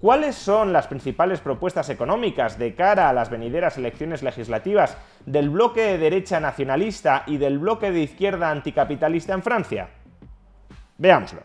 ¿Cuáles son las principales propuestas económicas de cara a las venideras elecciones legislativas del bloque de derecha nacionalista y del bloque de izquierda anticapitalista en Francia? Veámoslo.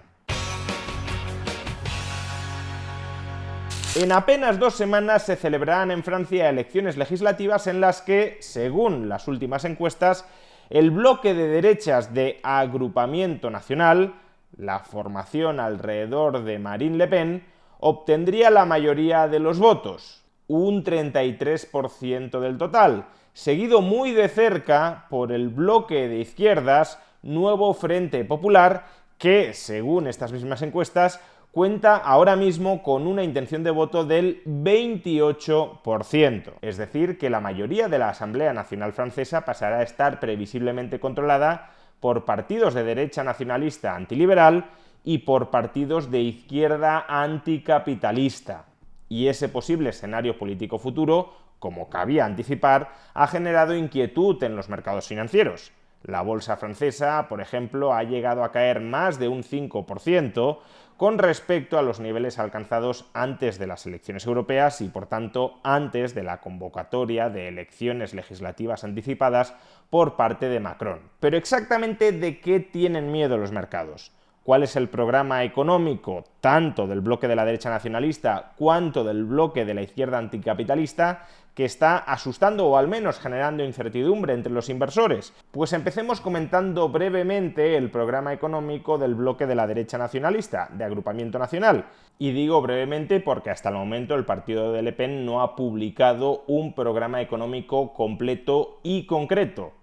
En apenas 2 semanas se celebrarán en Francia elecciones legislativas en las que, según las últimas encuestas, el bloque de derechas de Agrupamiento Nacional, la formación alrededor de Marine Le Pen, obtendría la mayoría de los votos, un 33% del total, seguido muy de cerca por el bloque de izquierdas Nuevo Frente Popular, que, según estas mismas encuestas, cuenta ahora mismo con una intención de voto del 28%. Es decir, que la mayoría de la Asamblea Nacional Francesa pasará a estar previsiblemente controlada por partidos de derecha nacionalista antiliberal y por partidos de izquierda anticapitalista. Y ese posible escenario político futuro, como cabía anticipar, ha generado inquietud en los mercados financieros. La bolsa francesa, por ejemplo, ha llegado a caer más de un 5% con respecto a los niveles alcanzados antes de las elecciones europeas y, por tanto, antes de la convocatoria de elecciones legislativas anticipadas por parte de Macron. Pero exactamente ¿de qué tienen miedo los mercados? ¿Cuál es el programa económico tanto del bloque de la derecha nacionalista cuanto del bloque de la izquierda anticapitalista que está asustando o al menos generando incertidumbre entre los inversores? Pues empecemos comentando brevemente el programa económico del bloque de la derecha nacionalista, de Agrupamiento Nacional. Y digo brevemente porque hasta el momento el partido de Le Pen no ha publicado un programa económico completo y concreto.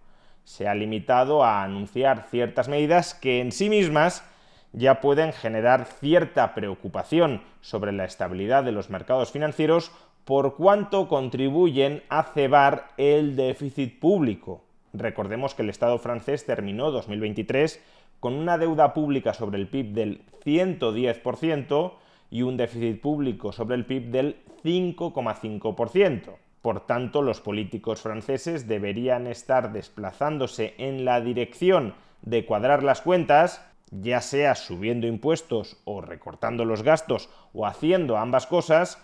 Se ha limitado a anunciar ciertas medidas que en sí mismas ya pueden generar cierta preocupación sobre la estabilidad de los mercados financieros por cuánto contribuyen a cebar el déficit público. Recordemos que el Estado francés terminó 2023 con una deuda pública sobre el PIB del 110% y un déficit público sobre el PIB del 5,5%. Por tanto, los políticos franceses deberían estar desplazándose en la dirección de cuadrar las cuentas, ya sea subiendo impuestos o recortando los gastos o haciendo ambas cosas,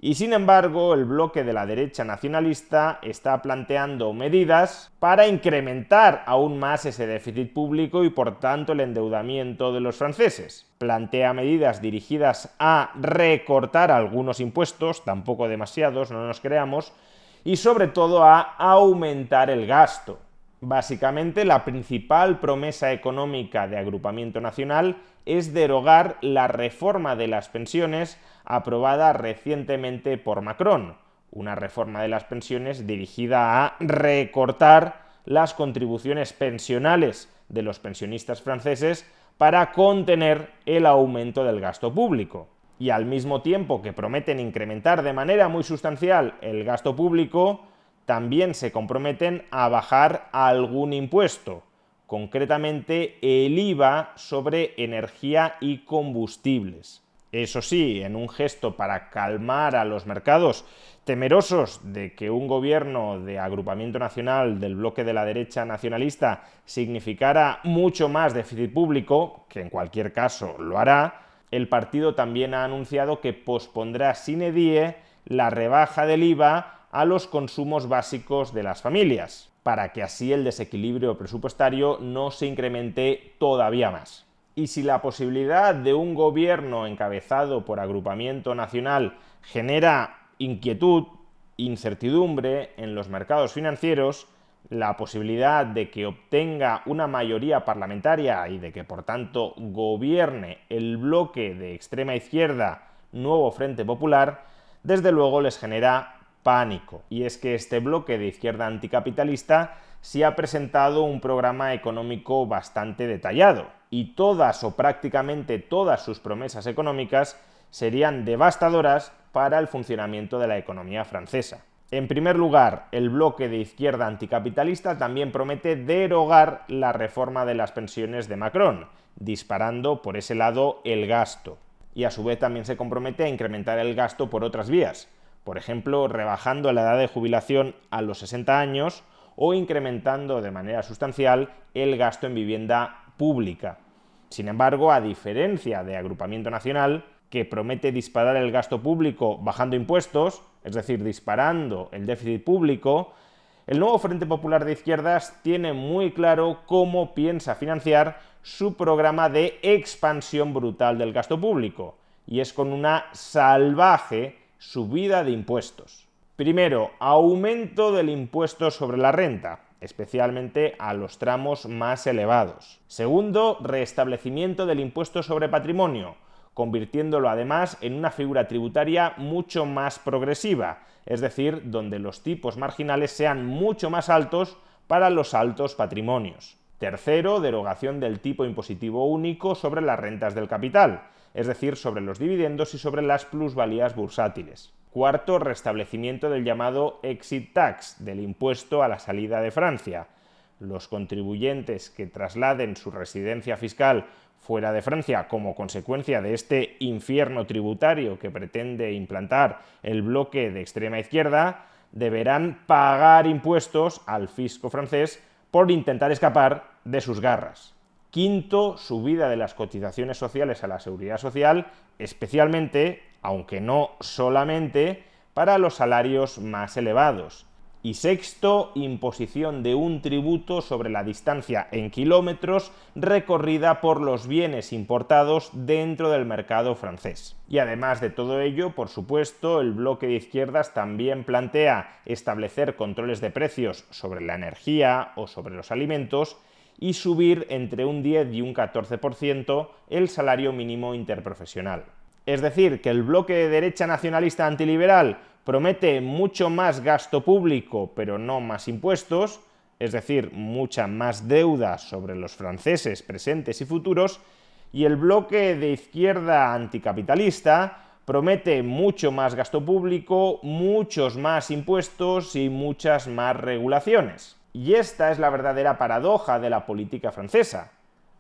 y sin embargo el bloque de la derecha nacionalista está planteando medidas para incrementar aún más ese déficit público y por tanto el endeudamiento de los franceses. Plantea medidas dirigidas a recortar algunos impuestos, tampoco demasiados, no nos creamos, y sobre todo a aumentar el gasto. Básicamente, la principal promesa económica de Agrupamiento Nacional es derogar la reforma de las pensiones aprobada recientemente por Macron, una reforma de las pensiones dirigida a recortar las contribuciones pensionales de los pensionistas franceses para contener el aumento del gasto público. Y al mismo tiempo que prometen incrementar de manera muy sustancial el gasto público, también se comprometen a bajar algún impuesto, concretamente el IVA sobre energía y combustibles. Eso sí, en un gesto para calmar a los mercados temerosos de que un gobierno de Agrupamiento Nacional del bloque de la derecha nacionalista significara mucho más déficit público, que en cualquier caso lo hará, el partido también ha anunciado que pospondrá sine die la rebaja del IVA a los consumos básicos de las familias, para que así el desequilibrio presupuestario no se incremente todavía más. Y si la posibilidad de un gobierno encabezado por Agrupamiento Nacional genera inquietud, incertidumbre en los mercados financieros, la posibilidad de que obtenga una mayoría parlamentaria y de que por tanto gobierne el bloque de extrema izquierda Nuevo Frente Popular, desde luego les genera pánico. Y es que este bloque de izquierda anticapitalista sí ha presentado un programa económico bastante detallado y todas o prácticamente todas sus promesas económicas serían devastadoras para el funcionamiento de la economía francesa. En primer lugar, el bloque de izquierda anticapitalista también promete derogar la reforma de las pensiones de Macron, disparando por ese lado el gasto. Y a su vez también se compromete a incrementar el gasto por otras vías, por ejemplo, rebajando la edad de jubilación a los 60 años o incrementando de manera sustancial el gasto en vivienda pública. Sin embargo, a diferencia de Agrupamiento Nacional, que promete disparar el gasto público bajando impuestos, es decir, disparando el déficit público, el nuevo Frente Popular de Izquierdas tiene muy claro cómo piensa financiar su programa de expansión brutal del gasto público, y es con una salvaje subida de impuestos. Primero, aumento del impuesto sobre la renta, especialmente a los tramos más elevados. Segundo, restablecimiento del impuesto sobre patrimonio, convirtiéndolo además en una figura tributaria mucho más progresiva, es decir, donde los tipos marginales sean mucho más altos para los altos patrimonios. Tercero, derogación del tipo impositivo único sobre las rentas del capital, es decir, sobre los dividendos y sobre las plusvalías bursátiles. Cuarto, restablecimiento del llamado exit tax, del impuesto a la salida de Francia. Los contribuyentes que trasladen su residencia fiscal fuera de Francia como consecuencia de este infierno tributario que pretende implantar el bloque de extrema izquierda deberán pagar impuestos al fisco francés por intentar escapar de sus garras. Quinto, subida de las cotizaciones sociales a la seguridad social, especialmente, aunque no solamente, para los salarios más elevados. Y sexto, imposición de un tributo sobre la distancia en kilómetros recorrida por los bienes importados dentro del mercado francés. Y además de todo ello, por supuesto, el bloque de izquierdas también plantea establecer controles de precios sobre la energía o sobre los alimentos y subir entre un 10 y un 14% el salario mínimo interprofesional. Es decir, que el bloque de derecha nacionalista antiliberal promete mucho más gasto público, pero no más impuestos, es decir, mucha más deuda sobre los franceses presentes y futuros, y el bloque de izquierda anticapitalista promete mucho más gasto público, muchos más impuestos y muchas más regulaciones. Y esta es la verdadera paradoja de la política francesa.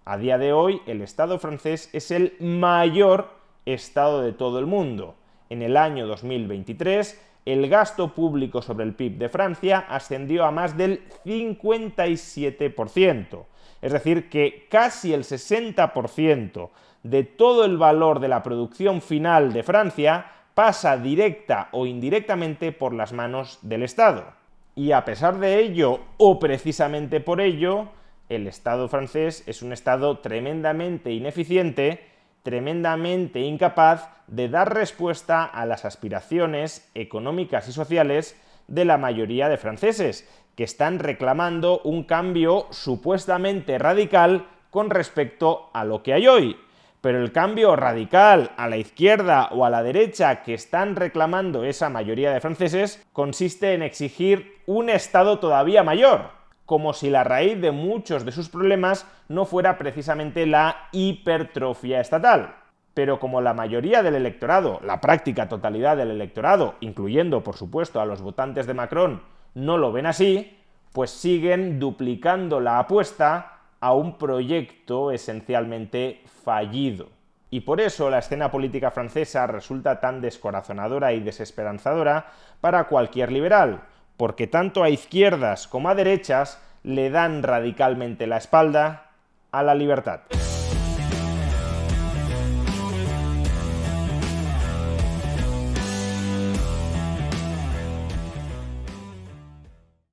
A día de hoy, el Estado francés es el mayor Estado de todo el mundo. En el año 2023, el gasto público sobre el PIB de Francia ascendió a más del 57%. Es decir, que casi el 60% de todo el valor de la producción final de Francia pasa directa o indirectamente por las manos del Estado. Y a pesar de ello, o precisamente por ello, el Estado francés es un Estado tremendamente ineficiente, tremendamente incapaz de dar respuesta a las aspiraciones económicas y sociales de la mayoría de franceses, que están reclamando un cambio supuestamente radical con respecto a lo que hay hoy. Pero el cambio radical a la izquierda o a la derecha que están reclamando esa mayoría de franceses consiste en exigir un Estado todavía mayor, como si la raíz de muchos de sus problemas no fuera precisamente la hipertrofia estatal. Pero como la mayoría del electorado, la práctica totalidad del electorado, incluyendo por supuesto a los votantes de Macron, no lo ven así, pues siguen duplicando la apuesta a un proyecto esencialmente fallido. Y por eso la escena política francesa resulta tan descorazonadora y desesperanzadora para cualquier liberal, porque tanto a izquierdas como a derechas le dan radicalmente la espalda a la libertad.